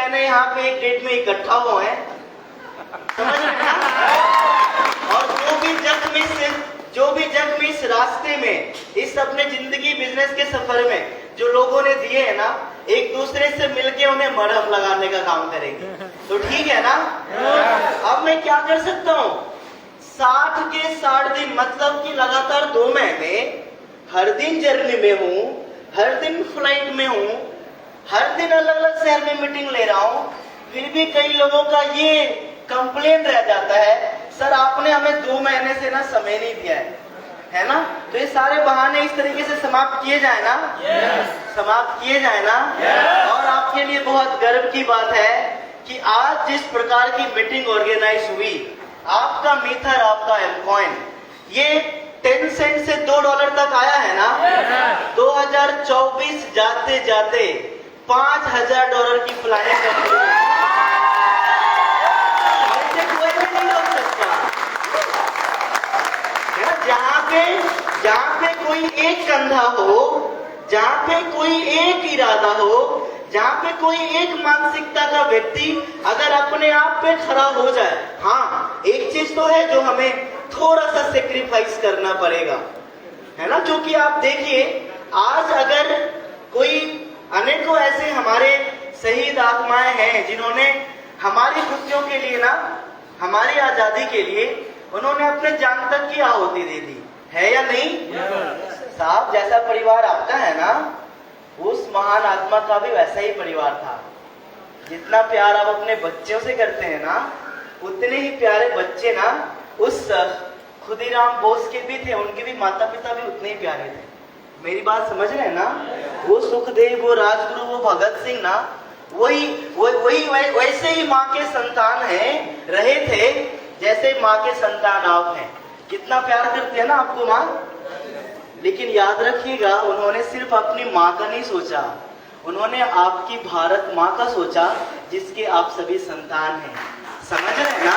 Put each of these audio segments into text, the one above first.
महीने यहाँ पे एक डेट में इकट्ठा हुए हैं, समझ रहे हैं ना? और जो भी जख्म इस रास्ते में, इस अपने जिंदगी बिजनेस के सफर में जो लोगों ने दिए हैं ना, एक दूसरे से मिलके उन्हें मरहम लगाने का काम करेंगे। तो ठीक है ना? अब मैं क्या कर सकता हूँ? 60 के 60 दिन, मतलब कि लगातार 2 महीने हर दिन जर्नी में हूँ, हर दिन फ्लाइट में हूँ, हर दिन अलग अलग शहर में मीटिंग ले रहा हूँ, फिर भी कई लोगों का ये कंप्लेन रह जाता है, सर आपने हमें 2 महीने से ना समय नहीं दिया है ना? तो ये सारे बहाने इस तरीके से समाप्त किए जाए ना? समाप्त किए जाए ना? और आपके लिए बहुत गर्व की बात है कि आज जिस प्रकार की मीटिंग ऑर्गेनाइज हुई, आपका मीथर, आपका एमकॉइन, ये 10 सेंट से $2 तक आया है ना? 2024 जाते जाते $5000 की फ्लाइट कंप्लीट, कोई भी नहीं रोक सकता। जहाँ पे कोई एक कंधा हो, जहाँ पे कोई एक इरादा हो, जहाँ पे कोई एक मानसिकता का व्यक्ति अगर अपने आप पे खड़ा हो जाए, हाँ एक चीज तो है जो हमें थोड़ा सा सेक्रीफाइस करना पड़ेगा, है ना? क्योंकि आप देखिए, आज अगर कोई, अनेकों ऐसे हमारे शहीद आत्माएं हैं जिन्होंने हमारी खुशियों के लिए ना, हमारी आजादी के लिए उन्होंने अपने जान तक की आहुति दे दी, है या नहीं? साहब, जैसा परिवार आपका है ना, उस महान आत्मा का भी वैसा ही परिवार था। जितना प्यार आप अपने बच्चों से करते हैं ना, उतने ही प्यारे बच्चे ना उस खुदीराम बोस के भी थे, उनके भी माता पिता भी उतने ही प्यारे थे। मेरी बात समझ रहे हैं ना? वो सुखदेव, वो राजगुरु, वो भगत सिंह ना, वही वैसे ही माँ के संतान हैं, रहे थे जैसे माँ के संतान आप हैं। कितना प्यार करते हैं ना आपको माँ। लेकिन याद रखिएगा, उन्होंने सिर्फ अपनी माँ का नहीं सोचा, उन्होंने आपकी भारत माँ का सोचा, जिसके आप सभी संतान हैं। समझ रहे हैं ना?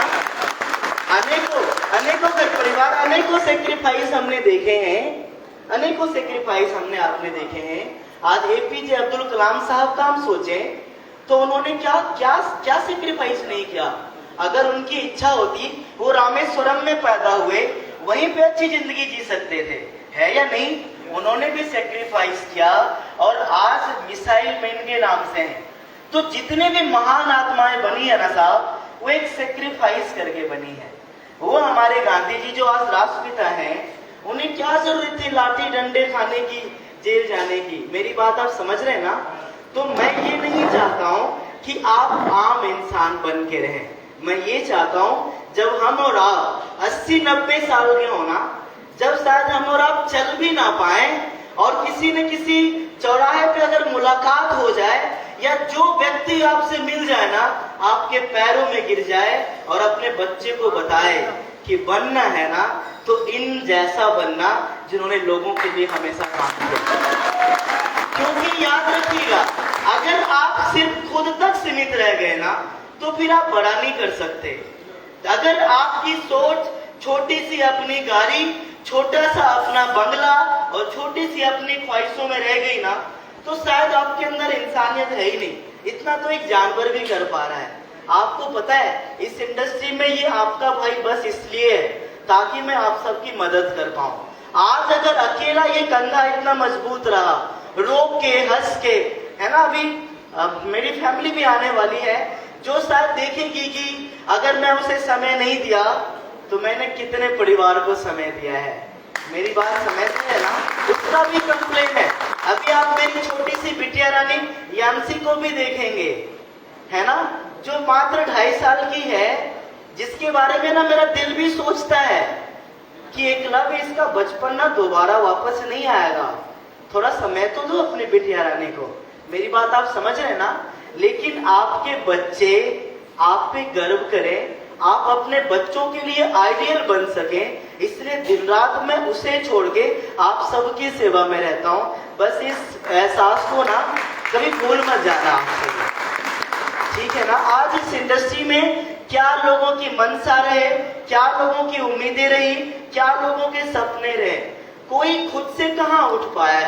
अनेकों घर परिवार, अनेकों सेक्रीफाइस हमने देखे हैं, अनेकों सेक्रीफाइस हमने आपने देखे हैं। आज एपीजे अब्दुल कलाम साहब का हम सोचें तो उन्होंने क्या सेक्रीफाइस नहीं किया। अगर उनकी इच्छा होती, वो रामेश्वरम में पैदा हुए, वहीं पे अच्छी जिंदगी जी सकते थे, है या नहीं? उन्होंने भी सेक्रीफाइस किया और आज मिसाइल मैन के नाम से हैं। तो जितने भी महान आत्माएं बनी है ना साहब, वो एक सेक्रीफाइस करके बनी है। वो हमारे गांधी जी जो आज राष्ट्रपिता हैं, उन्हें क्या जरूरत थी लाठी डंडे खाने की, जेल जाने की? मेरी बात आप समझ रहे हैं ना? तो मैं ये नहीं चाहता हूँ कि आप आम इंसान बन के रहें। मैं ये चाहता हूँ जब हम और आप 80-90 साल के हो ना, जब शायद हम और आप चल भी ना पाए और किसी न किसी चौराहे पे अगर मुलाकात हो जाए, या जो व्यक्ति आपसे मिल जाए ना, आपके पैरों में गिर जाए और अपने बच्चे को बताए कि बनना है ना तो इन जैसा बनना जिन्होंने लोगों के लिए हमेशा काम किया। क्योंकि याद रखिएगा, अगर आप सिर्फ खुद तक सीमित रह गए ना, तो फिर आप बड़ा नहीं कर सकते। अगर आपकी सोच छोटी सी अपनी गाड़ी, छोटा सा अपना बंगला और छोटी सी अपनी ख्वाहिशों में रह गई ना, तो शायद आपके अंदर इंसानियत है ही नहीं। इतना तो एक जानवर भी कर पा रहा है। आपको पता है, इस इंडस्ट्री में ये आपका भाई बस इसलिए है ताकि मैं आप सबकी मदद कर पाऊं। आज अगर अकेला ये कंधा इतना मजबूत रहा, रोक के हंस के, है ना, अभी मेरी फैमिली भी आने वाली है जो शायद देखेगी कि अगर मैं उसे समय नहीं दिया तो मैंने कितने परिवार को समय दिया है। मेरी बात समझते हैं ना? उसका भी कंप्लेन है। अभी आप मेरी छोटी सी बिटिया रानी यांसी को भी देखेंगे, है ना, जो मात्र 2.5 साल की है, जिसके बारे में ना मेरा दिल भी सोचता है कि एकलव्य इसका बचपन ना दोबारा वापस नहीं आएगा। थोड़ा समय तो दो अपनी बिटिया रानी को। मेरी बात आप समझ रहे हैं ना? लेकिन आपके बच्चे आप पे गर्व करें, आप अपने बच्चों के लिए आइडियल बन सकें, इसलिए दिन रात मैं उसे छोड़ के आप सबकी सेवा में रहता हूं। बस इस एहसास को ना कभी भूल मत जाना आपसे, ठीक है ना? आज इस इंडस्ट्री में क्या लोगों की मनसा रहे, क्या लोगों की उम्मीदें रही, क्या लोगों के सपने रहे, कोई खुद से कहाँ उठ पाया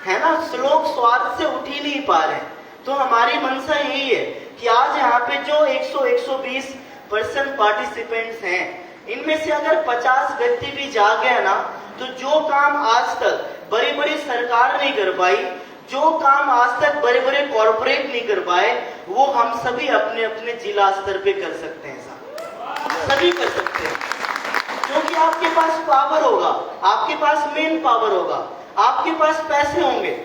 है ना? लोग स्वार्थ से उठ ही नहीं पा रहे। तो हमारी मनसा यही है कि आज 120% पार्टिसिपेंट्स हैं, इनमें से अगर 50 व्यक्ति भी जाग गए ना, तो जो काम आज तक बड़ी बड़ी सरकार नहीं कर पाई, जो काम आज तक बड़े बड़े कॉर्पोरेट नहीं कर पाए, वो हम सभी अपने अपने जिला स्तर पे कर सकते हैं साहब, सभी कर सकते हैं। क्योंकि आपके पास पावर होगा, आपके पास मेन पावर होगा, आपके पास पैसे होंगे,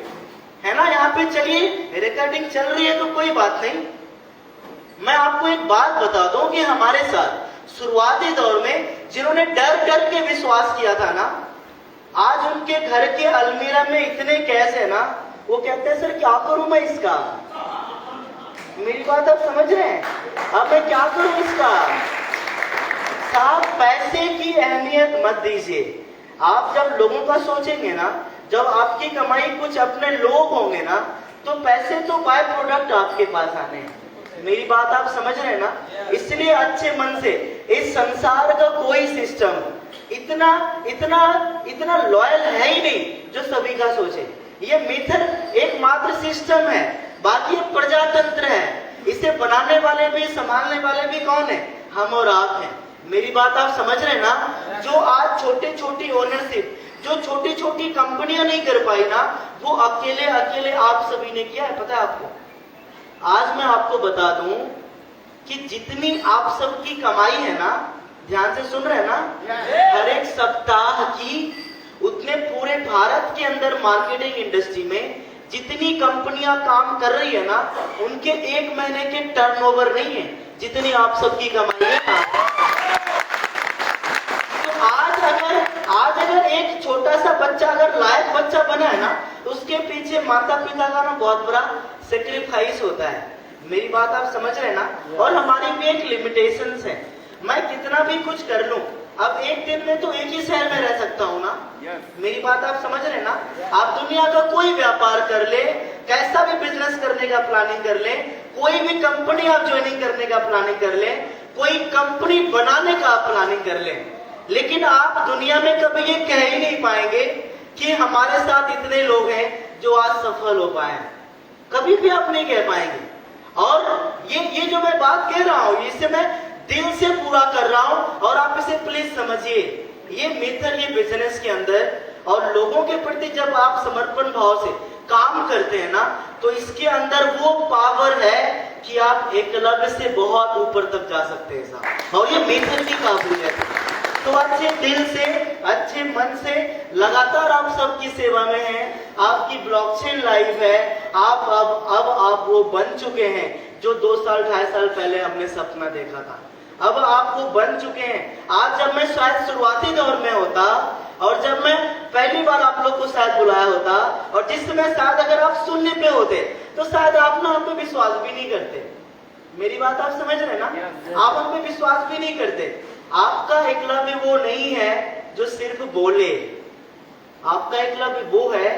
है ना। यहाँ पे चलिए रिकॉर्डिंग चल रही है तो कोई बात नहीं। मैं आपको एक बात बता दूं कि हमारे साथ शुरुआती दौर में जिन्होंने डर डर के विश्वास किया था ना, आज उनके घर के अलमीरा में इतने कैश है ना, वो कहते हैं सर क्या करूं मैं इसका। मेरी बात आप समझ रहे हैं, अब मैं क्या करूं इसका। साहब पैसे की अहमियत मत दीजिए। आप जब लोगों का सोचेंगे ना, जब आपकी कमाई कुछ अपने लोग होंगे ना, तो पैसे तो बाय प्रोडक्ट आपके पास आने हैं। मेरी बात आप समझ रहे हैं ना। इसलिए अच्छे मन से, इस संसार का कोई सिस्टम इतना इतना इतना लॉयल है ही नहीं जो सभी का सोचे। ये मिथर एकमात्र सिस्टम है, बाकी ये प्रजातंत्र है। इसे बनाने वाले भी संभालने वाले भी कौन है, हम और आप हैं। मेरी बात आप समझ रहे हैं ना। जो आज छोटी छोटी ओनरशिप, जो छोटी छोटी कंपनियां नहीं कर पाई ना, वो अकेले अकेले आप सभी ने किया है। पता है आपको, आज मैं आपको बता दूं कि जितनी आप सबकी कमाई है ना, ध्यान से सुन रहे हैं ना, हर एक सप्ताह की, उतने पूरे भारत के अंदर मार्केटिंग इंडस्ट्री में जितनी कंपनियां काम कर रही है ना, उनके एक महीने के टर्नओवर नहीं है जितनी आप सबकी कमाई है ना। तो आज अगर एक छोटा सा बच्चा अगर लायक बच्चा बना है ना, तो उसके पीछे माता पिता का ना बहुत बड़ा सेक्रीफाइस होता है। मेरी बात आप समझ रहे हैं ना। और हमारी भी एक लिमिटेशंस है। मैं कितना भी कुछ कर लूं, अब एक दिन में तो एक ही शहर में रह सकता हूं ना। मेरी बात आप समझ रहे हैं ना। आप दुनिया का कोई व्यापार कर ले, कैसा भी बिजनेस करने का प्लानिंग कर ले, कोई भी कंपनी आप ज्वाइनिंग करने का प्लानिंग कर ले, कोई कंपनी बनाने का आप प्लानिंग कर ले, लेकिन आप दुनिया में कभी ये कह ही नहीं पाएंगे कि हमारे साथ इतने लोग हैं जो आज सफल हो पाए। कभी भी आप नहीं कह पाएंगे। और ये जो मैं बात कह रहा हूं, इसे मैं दिल से पूरा कर रहा हूं, और आप इसे प्लीज समझिए। ये मिथर, ये बिजनेस के अंदर और लोगों के प्रति जब आप समर्पण भाव से काम करते हैं ना, तो इसके अंदर वो पावर है कि आप एकलव्य से बहुत ऊपर तक जा सकते हैं साहब। और ये मिथर की काबिलियत है। तो अच्छे दिल से, अच्छे मन से लगातार आप सबकी सेवा में हैं। आपकी ब्लॉकचेन लाइव है। आप अब आप वो बन चुके हैं जो 2 साल 2.5 साल पहले हमने सपना देखा था। अब आप वो बन चुके हैं। आज जब मैं शायद शुरुआती दौर में होता, और जब मैं पहली बार आप लोग को शायद बुलाया होता, और जिस समय शायद अगर आप सुनने पे होते, तो शायद आप ना हम पे विश्वास भी नहीं करते। मेरी बात आप समझ रहे हैं ना। आप हम पे विश्वास भी नहीं करते। आपका एकलव्य वो नहीं है जो सिर्फ बोले, आपका एकलव्य वो है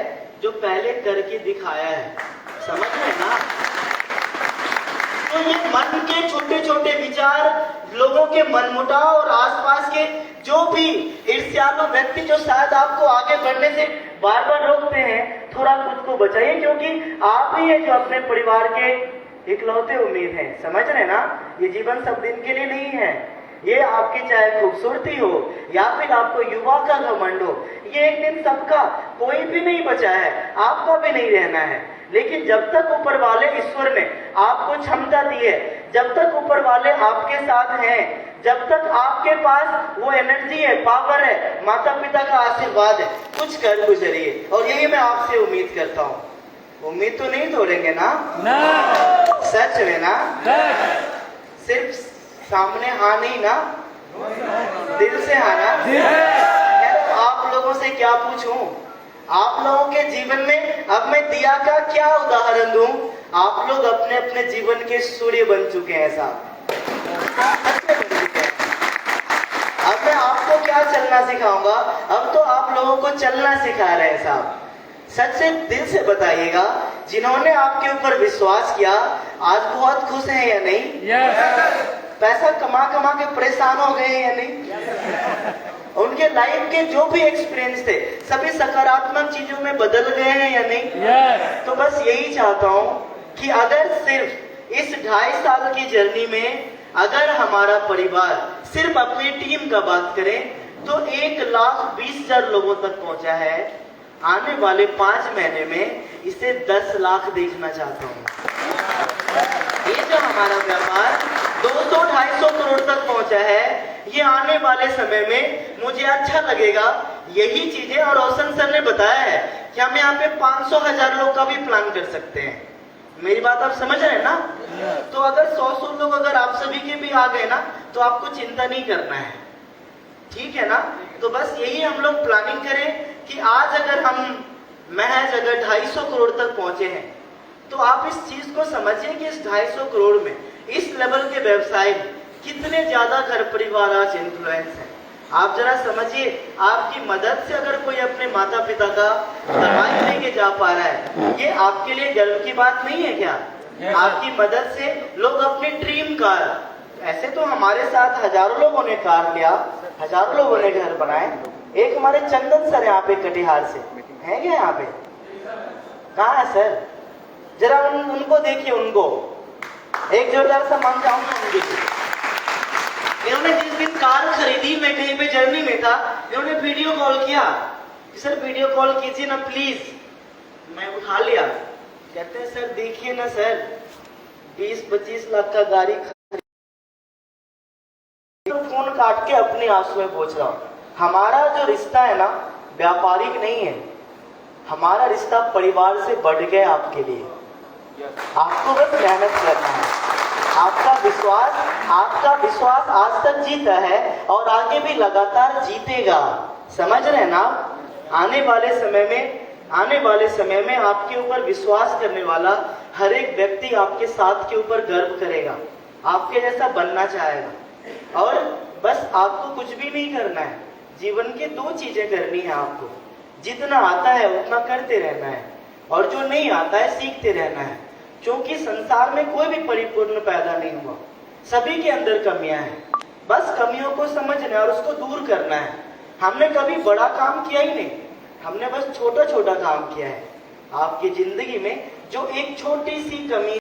जो पहले करके दिखाया है। समझ रहे हैं ना। तो ये मन के छोटे छोटे विचार, लोगों के मनमुटाव और आसपास के जो भी ईर्ष्यालु व्यक्ति जो शायद आपको आगे बढ़ने से बार बार रोकते हैं, थोड़ा खुद को बचाइए, क्योंकि आप ही है जो अपने परिवार के इकलौते उम्मीद हैं। समझ रहे हैं ना। ये जीवन सब दिन के लिए नहीं है। ये आपकी चाहे खूबसूरती हो या फिर आपको युवा का घमंड हो, ये एक दिन सबका, कोई भी नहीं बचा है, आपका भी नहीं रहना है। लेकिन जब तक ऊपर वाले ईश्वर ने आपको क्षमता दी है, जब तक ऊपर वाले आपके साथ हैं, जब तक आपके पास वो एनर्जी है, पावर है, माता पिता का आशीर्वाद है, कुछ कर गुजरिए। और यही मैं आपसे उम्मीद करता हूँ। उम्मीद तो नहीं तोड़ेंगे ना? सच में ना? सिर्फ सामने हाँ नहीं ना, दिल से हाँ ना। तो आप लोगों से क्या पूछूं? आप लोगों के जीवन में अब मैं दिया का क्या उदाहरण दूं? आप लोग अपने अपने जीवन के सूर्य बन चुके हैं साहब। अब मैं आपको क्या चलना सिखाऊंगा? अब तो आप लोगों को चलना सिखा रहे हैं साहब। सच से दिल से बताइएगा, जिन्होंने आपके ऊपर विश्वास किया आज बहुत खुश हैं या नहीं? पैसा कमा कमा के परेशान हो गए हैं या नहीं? उनके लाइफ के जो भी एक्सपीरियंस थे सभी सकारात्मक चीजों में बदल गए हैं या नहीं? तो बस यही चाहता हूं कि अगर सिर्फ इस 2.5 साल की जर्नी में अगर हमारा परिवार सिर्फ अपनी टीम का बात करें तो 1,20,000 लोगों तक पहुंचा है। आने वाले 5 महीने में इसे 10 लाख देखना चाहता हूं। ये जो हमारा व्यापार 200-250 करोड़ तक पहुंचा है, ये आने वाले समय में मुझे अच्छा लगेगा। यही चीजें और रोशन सर ने बताया है कि हम यहाँ पे 500,000 लोग का भी प्लान कर सकते हैं। मेरी बात आप समझ रहे हैं ना? तो अगर 100 लोग अगर आप सभी के भी आ गए ना, तो आपको चिंता नहीं करना है, ठीक है ना? तो बस यही हम लोग प्लानिंग करें कि आज अगर हम महज अगर 250 करोड़ तक पहुंचे हैं, तो आप इस चीज को समझिए कि इस 250 करोड़ में इस लेवल के व्यवसाय में कितने ज्यादा घर परिवार आज इन्फ्लुएंस है। आप जरा समझिए, आपकी मदद से अगर कोई अपने माता पिता का दवाई लेके जा पा रहा है, ये आपके लिए गर्व की बात नहीं है क्या? आपकी मदद से लोग अपने ड्रीम कार, ऐसे तो हमारे साथ हजारों लोगों ने कार लिया, हजारों लोगों ने घर बनाए। एक हमारे चंदन सर यहाँ पे कटिहार से है क्या? यहाँ पे कहाँ है सर? जरा उनको देखिए, उनको एक जोरदार सा मान जाऊंगा उनके लिए। इन्होंने जिस दिन कार खरीदी, मैं कहीं पे जर्नी में था, इन्होंने वीडियो कॉल किया कि सर वीडियो कॉल कीजिए ना प्लीज। मैं उठा लिया, कहते हैं सर देखिए ना सर, 20-25 लाख का गाड़ी, तो फोन काट के अपने आंसू में पूछ रहा हूँ। हमारा जो रिश्ता है ना, व्यापारिक नहीं है, हमारा रिश्ता परिवार से बढ़ गया। आपके लिए आपको बस मेहनत करना है। आपका विश्वास आज तक जीता है और आगे भी लगातार जीतेगा। समझ रहे हैं ना? आने वाले समय में आपके ऊपर विश्वास करने वाला हर एक व्यक्ति आपके साथ के ऊपर गर्व करेगा, आपके जैसा बनना चाहेगा। और बस आपको कुछ भी नहीं करना है, जीवन की 2 चीजें करनी है आपको। जितना आता है उतना करते रहना है, और जो नहीं आता है सीखते रहना है। क्योंकि संसार में कोई भी परिपूर्ण पैदा नहीं हुआ, सभी के अंदर कमियां हैं। बस कमियों को समझना है और उसको दूर करना है। हमने कभी बड़ा काम किया ही नहीं, हमने बस छोटा छोटा काम किया है। आपकी जिंदगी में जो एक छोटी सी कमी